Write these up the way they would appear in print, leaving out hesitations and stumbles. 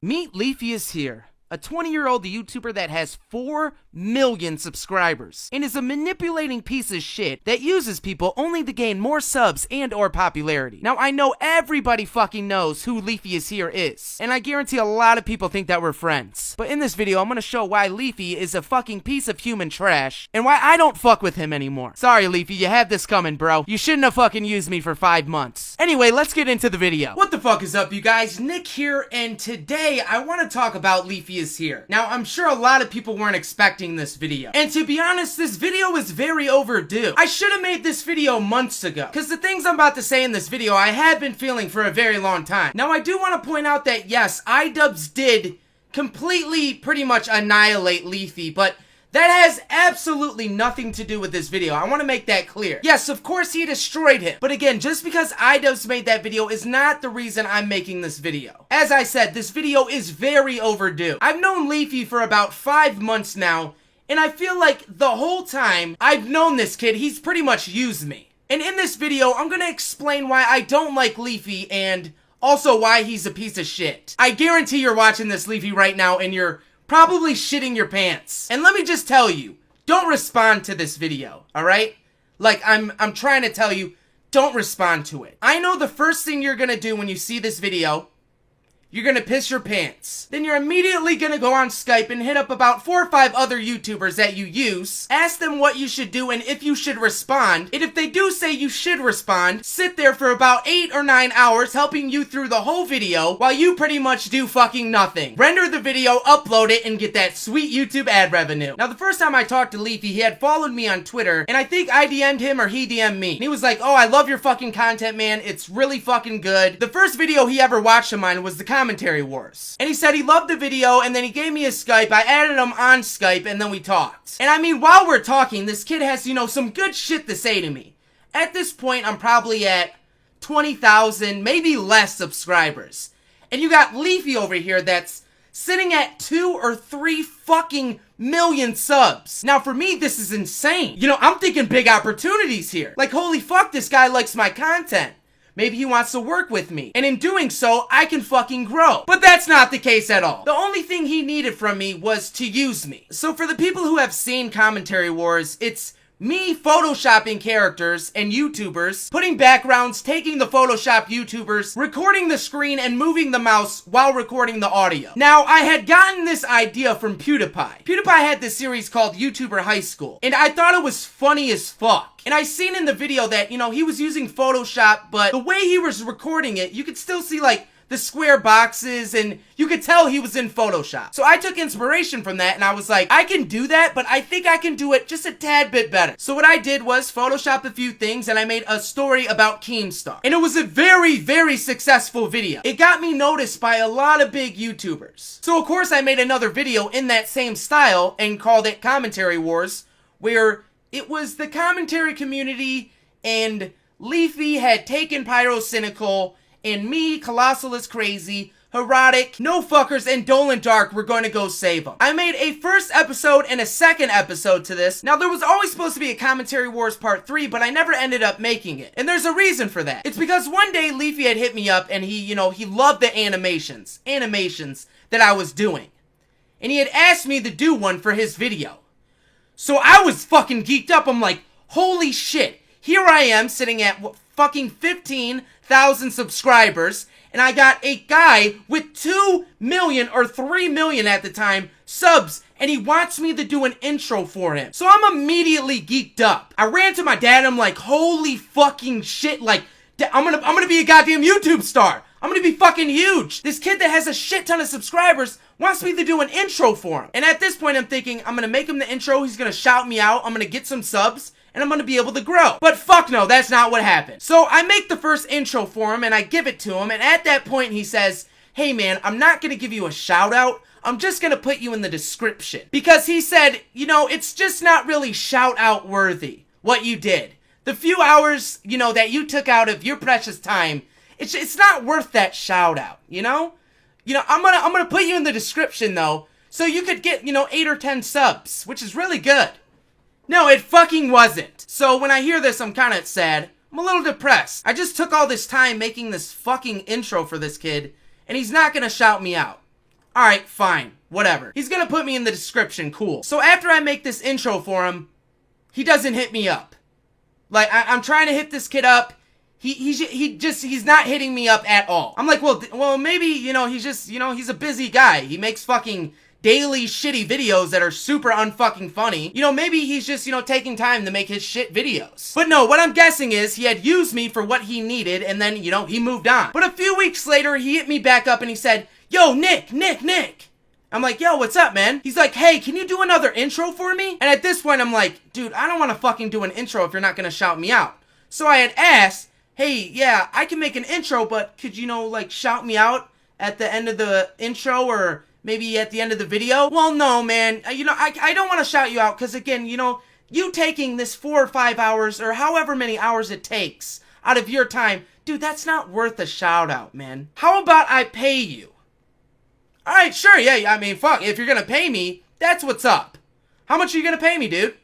Meet Leafy is Here, a 20-year-old YouTuber that has 4 million subscribers and is a manipulating piece of shit that uses people only to gain more subs and or popularity. Now, I know everybody fucking knows who Leafy is Here is, and I guarantee a lot of people think that we're friends. But in this video, I'm gonna show why Leafy is a fucking piece of human trash and why I don't fuck with him anymore. Sorry, Leafy, you had this coming, bro. You shouldn't have fucking used me for 5 months. Anyway, let's get into the video. What the fuck is up, you guys? Nick here, and today I want to talk about Leafy is Here. Now, I'm sure a lot of people weren't expecting this video. And to be honest, this video is very overdue. I should have made this video months ago, because the things I'm about to say in this video I had been feeling for a very long time. Now, I do want to point out that yes, iDubbbz did completely pretty much annihilate Leafy, but that has absolutely nothing to do with this video. I want to make that clear. Yes, of course he destroyed him. But again, just because iDubbbz made that video is not the reason I'm making this video. As I said, this video is very overdue. I've known Leafy for about 5 months now, and I feel like the whole time I've known this kid, he's pretty much used me. And in this video, I'm going to explain why I don't like Leafy and also why he's a piece of shit. I guarantee you're watching this, Leafy, right now, and you're probably shitting your pants. And let me just tell you, don't respond to this video, alright? Like, I'm trying to tell you, don't respond to it. I know the first thing you're gonna do when you see this video, you're gonna piss your pants. Then you're immediately gonna go on Skype and hit up about 4 or 5 other YouTubers that you use, ask them what you should do and if you should respond, and if they do say you should respond, sit there for about 8 or 9 hours helping you through the whole video while you pretty much do fucking nothing. Render the video, upload it, and get that sweet YouTube ad revenue. Now, the first time I talked to Leafy, he had followed me on Twitter, and I think I DM'd him or he DM'd me. And he was like, oh, I love your fucking content, man. It's really fucking good. The first video he ever watched of mine was the Commentary Wars. And he said he loved the video, and then he gave me his Skype. I added him on Skype, and then we talked. And I mean, while we're talking, this kid has, you know, some good shit to say to me. At this point, I'm probably at 20,000, maybe less subscribers. And you got Leafy over here that's sitting at 2 or 3 fucking million subs. Now, for me, this is insane. You know, I'm thinking big opportunities here. Like, holy fuck, this guy likes my content. Maybe he wants to work with me. And in doing so, I can fucking grow. But that's not the case at all. The only thing he needed from me was to use me. So for the people who have seen Commentary Wars, it's me photoshopping characters and YouTubers, putting backgrounds, taking the Photoshop YouTubers, recording the screen, and moving the mouse while recording the audio. Now, I had gotten this idea from PewDiePie. PewDiePie had this series called YouTuber High School, and I thought it was funny as fuck. And I seen in the video that, you know, he was using Photoshop, but the way he was recording it, you could still see, like, the square boxes, and you could tell he was in Photoshop. So I took inspiration from that, and I was like, I can do that, but I think I can do it just a tad bit better. So what I did was Photoshop a few things, and I made a story about Keemstar. And it was a very, very successful video. It got me noticed by a lot of big YouTubers. So of course I made another video in that same style and called it Commentary Wars, where it was the commentary community, and Leafy had taken Pyrocynical, and me, Colossal is Crazy, Herotic, No Fuckers, and Dolan Dark were going to go save them. I made a first episode and a second episode to this. Now, there was always supposed to be a Commentary Wars Part 3, but I never ended up making it. And there's a reason for that. It's because one day Leafy had hit me up, and he loved the animations that I was doing. And he had asked me to do one for his video. So I was fucking geeked up. I'm like, holy shit. Here I am sitting at fucking 15,000 subscribers, and I got a guy with 2 million or 3 million at the time subs, and he wants me to do an intro for him. So I'm immediately geeked up. I ran to my dad, and I'm like, holy fucking shit, like, I'm gonna be a goddamn YouTube star. I'm gonna be fucking huge. This kid that has a shit ton of subscribers wants me to do an intro for him. And at this point, I'm thinking, I'm gonna make him the intro, he's gonna shout me out, I'm gonna get some subs, and I'm gonna be able to grow. But fuck no, that's not what happened. So I make the first intro for him, and I give it to him, and at that point he says, hey man, I'm not gonna give you a shout out, I'm just gonna put you in the description. Because he said, you know, it's just not really shout out worthy, what you did. The few hours, you know, that you took out of your precious time, it's not worth that shout out, you know? You know, I'm gonna put you in the description though, so you could get, you know, 8 or 10 subs, which is really good. No, it fucking wasn't. So when I hear this, I'm kind of sad. I'm a little depressed. I just took all this time making this fucking intro for this kid, and he's not gonna shout me out. Alright, fine. Whatever. He's gonna put me in the description. Cool. So after I make this intro for him, he doesn't hit me up. Like, I'm trying to hit this kid up. He's not hitting me up at all. I'm like, well, maybe, he's just, he's a busy guy. He makes fucking daily shitty videos that are super unfucking funny. Maybe he's just, taking time to make his shit videos. But no, what I'm guessing is he had used me for what he needed and then, he moved on. But a few weeks later, he hit me back up and he said, yo, Nick. I'm like, yo, what's up, man? He's like, hey, can you do another intro for me? And at this point, I'm like, dude, I don't want to fucking do an intro if you're not gonna shout me out. So I had asked, hey, yeah, I can make an intro, but could you, shout me out at the end of the intro or maybe at the end of the video? Well, no, man. I don't want to shout you out because, again, you taking this 4 or 5 hours or however many hours it takes out of your time, dude, that's not worth a shout out, man. How about I pay you? All right, sure, yeah, I mean, fuck, if you're gonna pay me, that's what's up. How much are you gonna pay me, dude?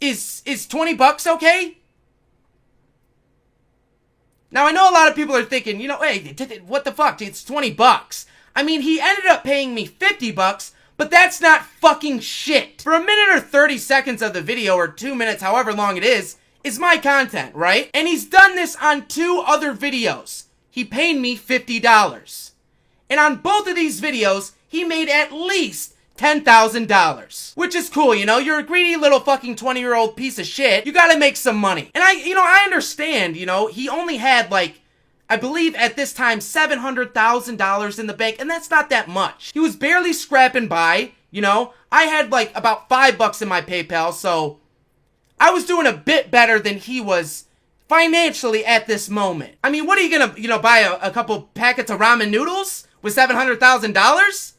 Is 20 bucks okay? Now, I know a lot of people are thinking, hey, what the fuck, it's 20 bucks. I mean, he ended up paying me 50 bucks, but that's not fucking shit. For a minute or 30 seconds of the video, or 2 minutes, however long it is my content, right? And he's done this on 2 other videos. He paid me $50. And on both of these videos, he made at least $10,000. Which is cool, you're a greedy little fucking 20-year-old piece of shit. You gotta make some money. And I understand, he only had I believe at this time, $700,000 in the bank, and that's not that much. He was barely scrapping by, I had about $5 in my PayPal, so I was doing a bit better than he was financially at this moment. I mean, what are you gonna, buy a couple packets of ramen noodles with $700,000?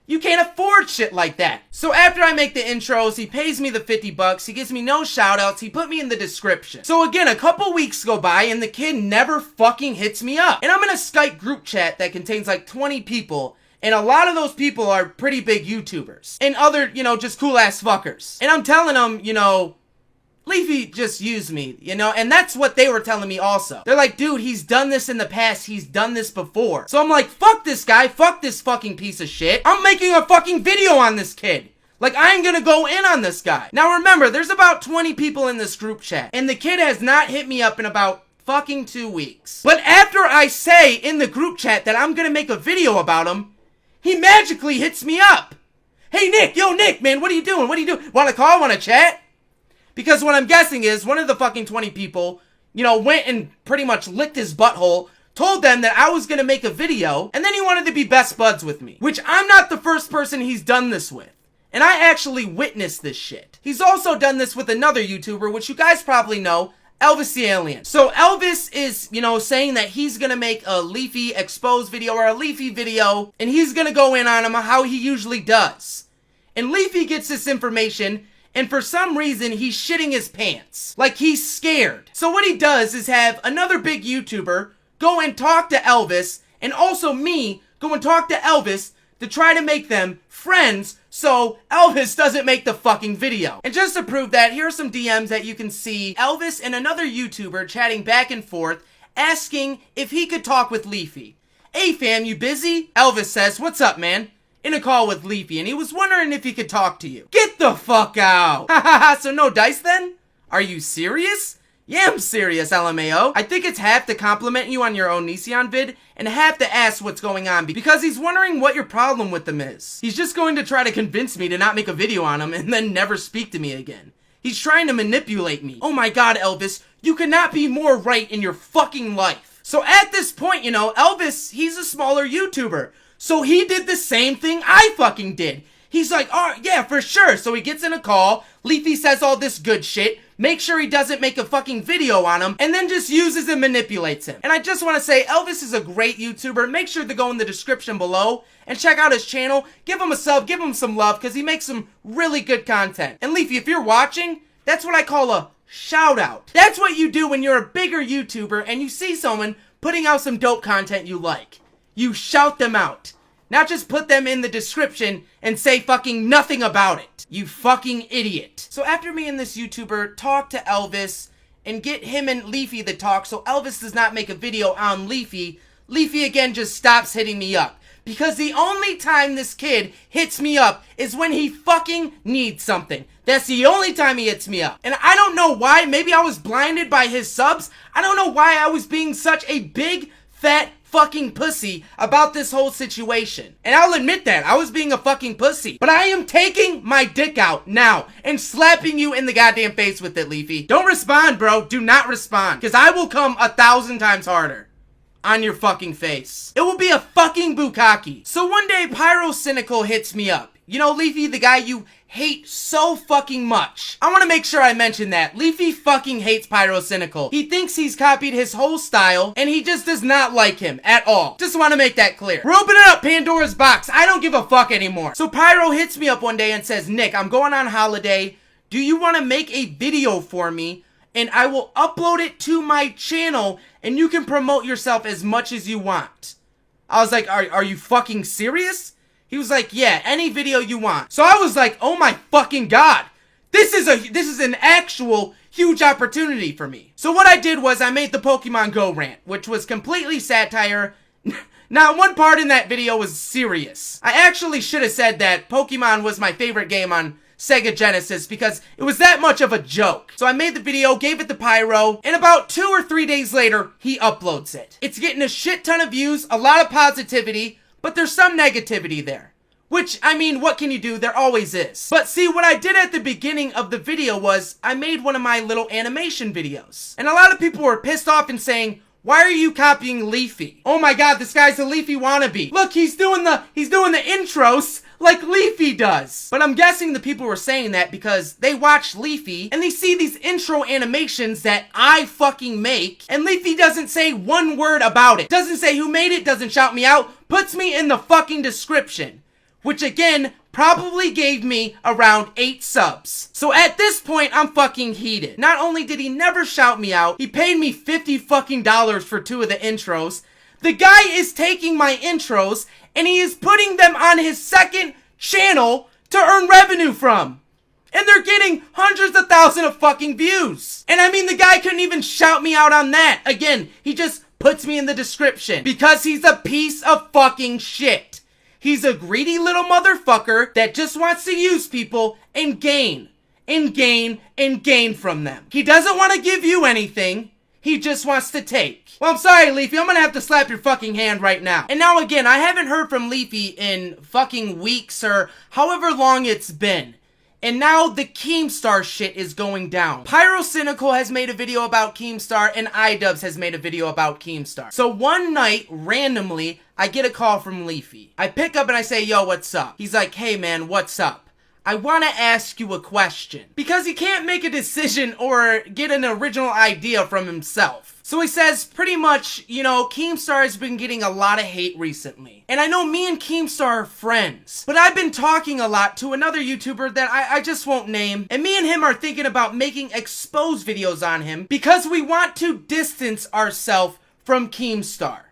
You can't afford shit like that. So after I make the intros, he pays me the 50 bucks. He gives me no shout outs. He put me in the description. So again, a couple weeks go by and the kid never fucking hits me up. And I'm in a Skype group chat that contains 20 people. And a lot of those people are pretty big YouTubers. And other, just cool ass fuckers. And I'm telling them, Leafy just used me, and that's what they were telling me also. They're like, dude, he's done this in the past, he's done this before. So I'm like, fuck this guy, fuck this fucking piece of shit. I'm making a fucking video on this kid. I'm gonna go in on this guy. Now remember, there's about 20 people in this group chat, and the kid has not hit me up in about fucking 2 weeks. But after I say in the group chat that I'm gonna make a video about him, he magically hits me up. Hey Nick, yo Nick, man, what are you doing? Wanna call, wanna chat? Because what I'm guessing is one of the fucking 20 people, went and pretty much licked his butthole, told them that I was gonna make a video, and then he wanted to be best buds with me. Which I'm not the first person he's done this with. And I actually witnessed this shit. He's also done this with another YouTuber, which you guys probably know, Elvis the Alien. So Elvis is, saying that he's gonna make a Leafy expose video or a Leafy video, and he's gonna go in on him how he usually does. And Leafy gets this information, and for some reason, he's shitting his pants. He's scared. So what he does is have another big YouTuber go and talk to Elvis, and also me go and talk to Elvis to try to make them friends so Elvis doesn't make the fucking video. And just to prove that, here are some DMs that you can see Elvis and another YouTuber chatting back and forth, asking if he could talk with Leafy. Hey fam, you busy? Elvis says, what's up, man? In a call with Leafy, and he was wondering if he could talk to you. Get the fuck out! Hahaha, so no dice then? Are you serious? Yeah, I'm serious, LMAO. I think it's half to compliment you on your own Onision vid, and half to ask what's going on, because he's wondering what your problem with them is. He's just going to try to convince me to not make a video on him, and then never speak to me again. He's trying to manipulate me. Oh my god, Elvis, you could not be more right in your fucking life. So at this point, Elvis, he's a smaller YouTuber. So he did the same thing I fucking did. He's like, oh, yeah, for sure. So he gets in a call, Leafy says all this good shit, makes sure he doesn't make a fucking video on him, and then just uses and manipulates him. And I just want to say, Elvis is a great YouTuber. Make sure to go in the description below and check out his channel. Give him a sub, give him some love, because he makes some really good content. And Leafy, if you're watching, that's what I call a shout out. That's what you do when you're a bigger YouTuber and you see someone putting out some dope content you like. You shout them out. Not just put them in the description and say fucking nothing about it. You fucking idiot. So after me and this YouTuber talk to Elvis and get him and Leafy to talk so Elvis does not make a video on Leafy, Leafy again just stops hitting me up. because the only time this kid hits me up is when he fucking needs something. That's the only time he hits me up. And I don't know why. Maybe I was blinded by his subs. I don't know why I was being such a big, fat, fucking pussy about this whole situation. And I'll admit that. I was being a fucking pussy. But I am taking my dick out now and slapping you in the goddamn face with it, Leafy. Don't respond, bro. Do not respond. Because I will come 1,000 times harder on your fucking face. It will be a fucking bukkake. So one day, Pyrocynical hits me up. You know, Leafy, the guy you hate so fucking much. I want to make sure I mention that. Leafy fucking hates Pyrocynical. He thinks he's copied his whole style, and he just does not like him at all. Just want to make that clear. We're opening up Pandora's box. I don't give a fuck anymore. So Pyro hits me up one day and says, Nick, I'm going on holiday. Do you want to make a video for me? And I will upload it to my channel, and you can promote yourself as much as you want. I was like, are you fucking serious? He was like, yeah, any video you want. So I was like, oh my fucking god. This is an actual huge opportunity for me. So what I did was I made the Pokemon Go rant, which was completely satire. Not one part in that video was serious. I actually should have said that Pokemon was my favorite game on Sega Genesis because it was that much of a joke. So I made the video, gave it to Pyro, and about 2 or 3 days later, he uploads it. It's getting a shit ton of views, a lot of positivity, but there's some negativity there. Which, I mean, what can you do? There always is. But see, what I did at the beginning of the video was I made one of my little animation videos. And a lot of people were pissed off and saying, why are you copying Leafy? Oh my god, this guy's a Leafy wannabe. Look, he's doing the intros like Leafy does. But I'm guessing the people were saying that because they watch Leafy and they see these intro animations that I fucking make, and Leafy doesn't say one word about it. Doesn't say who made it, doesn't shout me out, puts me in the fucking description. Which again, probably gave me around 8 subs. So at this point, I'm fucking heated. Not only did he never shout me out, he paid me $50 fucking for 2 of the intros. The guy is taking my intros and he is putting them on his second channel to earn revenue from. And they're getting hundreds of thousands of fucking views. And I mean, the guy couldn't even shout me out on that. Again, he just puts me in the description because he's a piece of fucking shit. He's a greedy little motherfucker that just wants to use people and gain from them. He doesn't want to give you anything. He just wants to take. Well, I'm sorry, Leafy. I'm gonna have to slap your fucking hand right now. And now again, I haven't heard from Leafy in fucking weeks or however long it's been. And now the Keemstar shit is going down. Pyrocynical has made a video about Keemstar and iDubbbz has made a video about Keemstar. So one night, randomly, I get a call from Leafy. I pick up and I say, yo, what's up? He's like, hey man, what's up? I want to ask you a question. Because he can't make a decision or get an original idea from himself. So he says, pretty much, you know, Keemstar has been getting a lot of hate recently. And I know me and Keemstar are friends. But I've been talking a lot to another YouTuber that I just won't name. And me and him are thinking about making exposed videos on him because we want to distance ourselves from Keemstar.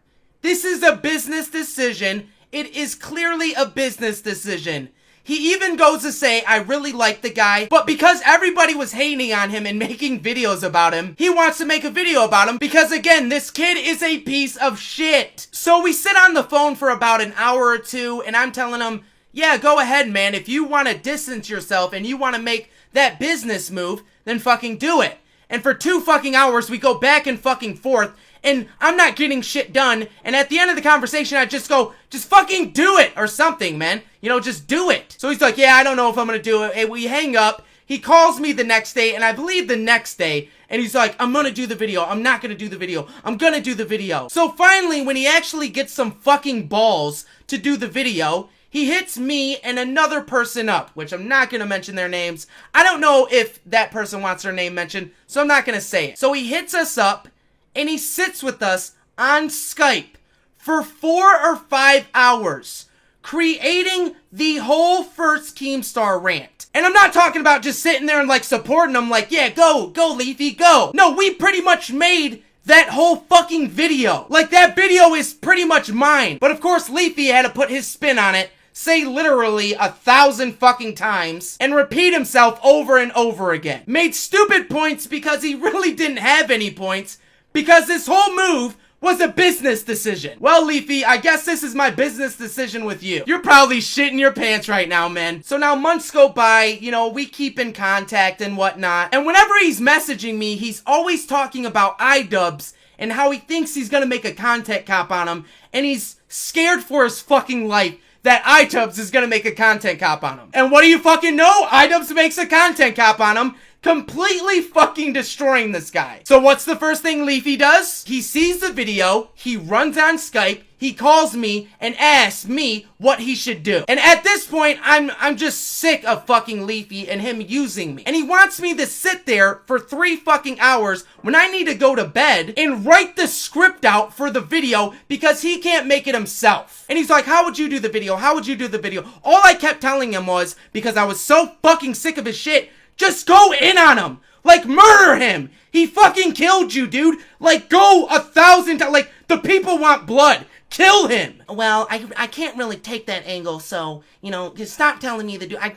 This is a business decision. It is clearly a business decision. He even goes to say, I really like the guy, but because everybody was hating on him and making videos about him, he wants to make a video about him because, again, this kid is a piece of shit. So we sit on the phone for about an hour or two, and I'm telling him, yeah, go ahead, man. If you want to distance yourself and you want to make that business move, then fucking do it. And for 2 fucking hours, we go back and fucking forth, and I'm not getting shit done, and at the end of the conversation, I just go, just fucking do it, or something, man. You know, just do it. So he's like, yeah, I don't know if I'm gonna do it. Hey, we hang up. He calls me the next day, and I believe the next day, and he's like, I'm gonna do the video. I'm not gonna do the video. I'm gonna do the video. So finally, when he actually gets some fucking balls to do the video, he hits me and another person up, which I'm not going to mention their names. I don't know if that person wants their name mentioned, so I'm not going to say it. So he hits us up, and he sits with us on Skype for 4 or 5 hours, creating the whole first Keemstar rant. And I'm not talking about just sitting there and, like, supporting him like, yeah, go Leafy, go. No, we pretty much made that whole fucking video. Like, that video is pretty much mine. But of course, Leafy had to put his spin on it, say literally 1,000 fucking times, and repeat himself over and over again. Made stupid points because he really didn't have any points, because this whole move was a business decision. Well, Leafy, I guess this is my business decision with you. You're probably shitting your pants right now, man. So now months go by, you know, we keep in contact and whatnot. And whenever he's messaging me, he's always talking about iDubbbz and how he thinks he's gonna make a content cop on him. And he's scared for his fucking life that iDubbbz is gonna make a content cop on him. And what do you fucking know? iDubbbz makes a content cop on him, completely fucking destroying this guy. So what's the first thing Leafy does? He sees the video, he runs on Skype, he calls me and asks me what he should do. And at this point, I'm just sick of fucking Leafy and him using me. And he wants me to sit there for 3 fucking hours when I need to go to bed and write the script out for the video because he can't make it himself. And he's like, how would you do the video? How would you do the video? All I kept telling him was, because I was so fucking sick of his shit, just go in on him. Like, murder him. He fucking killed you, dude. Like, go 1,000 times. Like, the people want blood. Kill him. Well, I can't really take that angle, so, you know, just stop telling me to do. I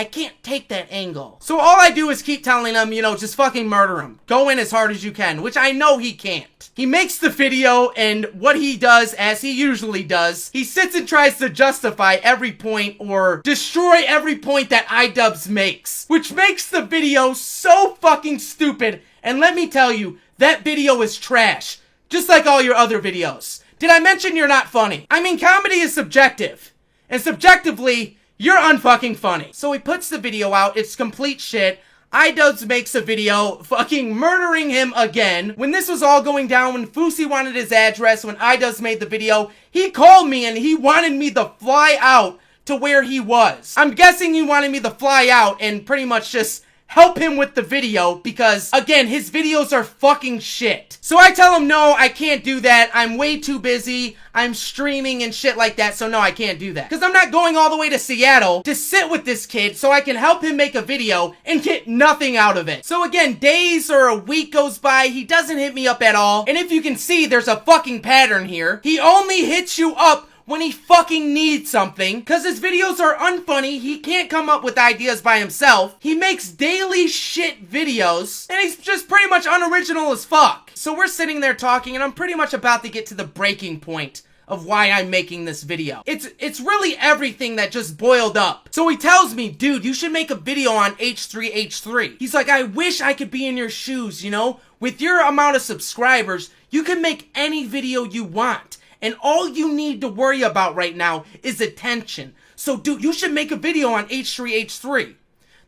can't take that angle. So all I do is keep telling him, you know, just fucking murder him. Go in as hard as you can, which I know he can't. He makes the video, and what he does, as he usually does, he sits and tries to justify every point or destroy every point that iDubbbz makes, which makes the video so fucking stupid. And let me tell you, that video is trash, just like all your other videos. Did I mention you're not funny? I mean, comedy is subjective. And subjectively, you're unfucking funny. So he puts the video out, it's complete shit. iDubbbz makes a video fucking murdering him again. When this was all going down, when Fousey wanted his address, when iDubbbz made the video, he called me and he wanted me to fly out to where he was. I'm guessing he wanted me to fly out and pretty much just help him with the video because, again, his videos are fucking shit. So I tell him, no, I can't do that. I'm way too busy. I'm streaming and shit like that, so no, I can't do that. Because I'm not going all the way to Seattle to sit with this kid so I can help him make a video and get nothing out of it. So again, days or a week goes by, he doesn't hit me up at all. And if you can see, there's a fucking pattern here. He only hits you up when he fucking needs something, cause his videos are unfunny, he can't come up with ideas by himself, he makes daily shit videos, and he's just pretty much unoriginal as fuck. So we're sitting there talking, and I'm pretty much about to get to the breaking point of why I'm making this video. It's really everything that just boiled up. So he tells me, dude, you should make a video on H3H3. He's like, I wish I could be in your shoes, you know? With your amount of subscribers, you can make any video you want. And all you need to worry about right now is attention. So, dude, you should make a video on H3H3.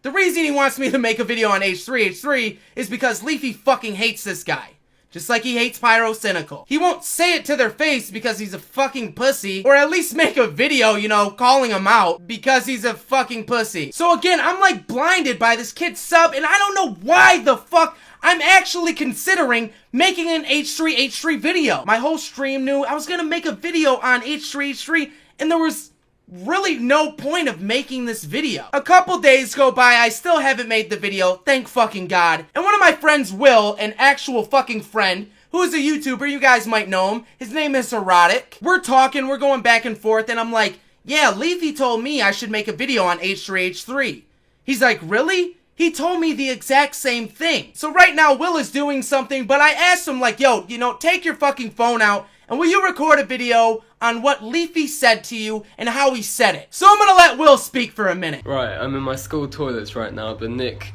The reason he wants me to make a video on H3H3 is because Leafy fucking hates this guy. Just like he hates Pyrocynical. He won't say it to their face because he's a fucking pussy, or at least make a video, you know, calling him out because he's a fucking pussy. So again, I'm like blinded by this kid's sub, and I don't know why the fuck I'm actually considering making an H3H3 video. My whole stream knew I was gonna make a video on H3H3, and there was really no point of making this video. A couple days go by, I still haven't made the video, thank fucking God. And one of my friends, Will, an actual fucking friend, who is a YouTuber, you guys might know him, his name is Erotic. We're talking, we're going back and forth, and I'm like, yeah, Leafy told me I should make a video on H3H3. He's like, really? He told me the exact same thing. So right now, Will is doing something, but I asked him like, yo, you know, take your fucking phone out, and will you record a video on what Leafy said to you and how he said it? So I'm gonna let Will speak for a minute. Right, I'm in my school toilets right now, but Nick,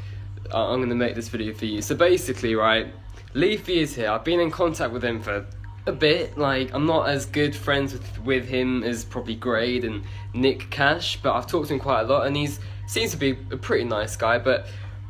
I'm gonna make this video for you. So basically, right, Leafy is here. I've been in contact with him for a bit. Like, I'm not as good friends with him as probably Grade and Nick Cash, but I've talked to him quite a lot, and he seems to be a pretty nice guy, but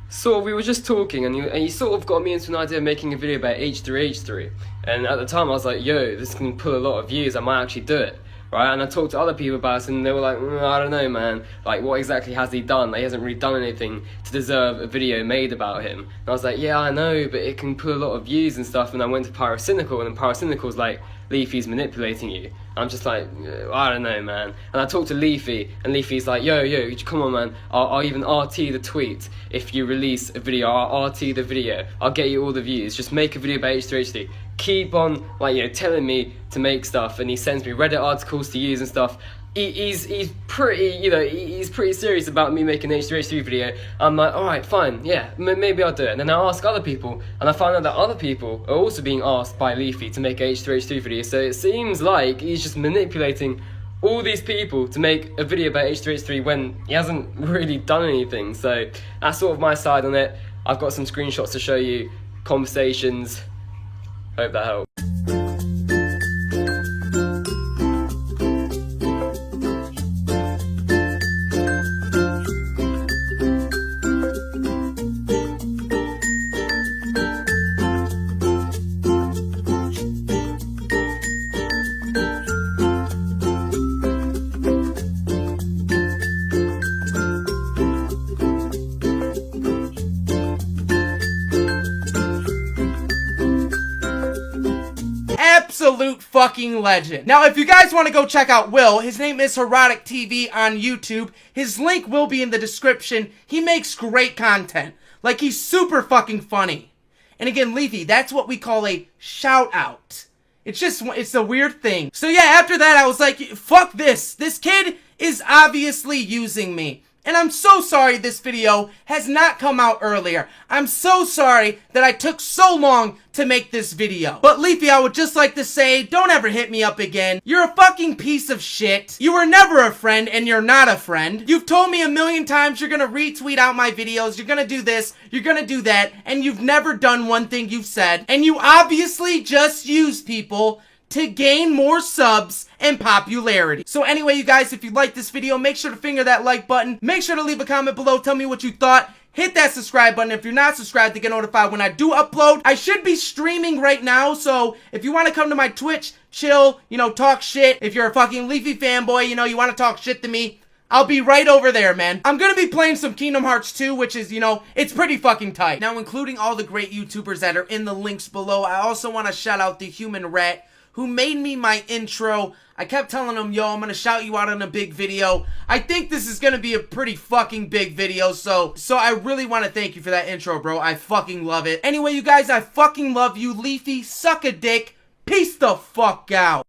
sort of, we were just talking, and he sort of got me into an idea of making a video about H3H3, and at the time I was like, yo, this can pull a lot of views, I might actually do it, right? And I talked to other people about it, and they were like, I don't know, man, like, what exactly has he done? Like, he hasn't really done anything to deserve a video made about him. And I was like, yeah, I know, but it can pull a lot of views and stuff. And I went to Pyrocynical, and then Pyrocynical was like, Leafy's manipulating you. I'm just like, I don't know, man. And I talked to Leafy, and Leafy's like, yo, come on, man. I'll even RT the tweet if you release a video. I'll RT the video. I'll get you all the views. Just make a video about H3H3. Keep on, like, you know, telling me to make stuff. And he sends me Reddit articles to use and stuff. he's pretty, you know, he's pretty serious about me making an H3H3 video. I'm like, alright, fine, yeah, maybe I'll do it. And then I ask other people, and I find out that other people are also being asked by Leafy to make an H3H3 video. So it seems like he's just manipulating all these people to make a video about H3H3 when he hasn't really done anything. So that's sort of my side on it. I've got some screenshots to show you, conversations. Hope that helps. Absolute fucking legend. Now, if you guys want to go check out Will, his name is Herotic TV on YouTube. His link will be in the description. He makes great content. Like, he's super fucking funny. And again, Leafy, that's what we call a shout out. It's a weird thing. So yeah, after that, I was like, fuck this. This kid is obviously using me. And I'm so sorry this video has not come out earlier. I'm so sorry that I took so long to make this video. But Leafy, I would just like to say, don't ever hit me up again. You're a fucking piece of shit. You were never a friend, and you're not a friend. You've told me a million times you're gonna retweet out my videos, you're gonna do this, you're gonna do that, and you've never done one thing you've said. And you obviously just use people to gain more subs and popularity. So anyway, you guys, if you like this video, make sure to finger that like button. Make sure to leave a comment below. Tell me what you thought. Hit that subscribe button if you're not subscribed to get notified when I do upload. I should be streaming right now, so if you want to come to my Twitch, chill, you know, talk shit. If you're a fucking Leafy fanboy, you know, you want to talk shit to me, I'll be right over there, man. I'm gonna be playing some Kingdom Hearts 2, which is, you know, it's pretty fucking tight. Now, including all the great YouTubers that are in the links below, I also want to shout out the Human Rat, who made me my intro. I kept telling him, yo, I'm gonna shout you out in a big video. I think this is gonna be a pretty fucking big video, so I really want to thank you for that intro, bro. I fucking love it. Anyway, you guys, I fucking love you. Leafy, suck a dick. Peace the fuck out.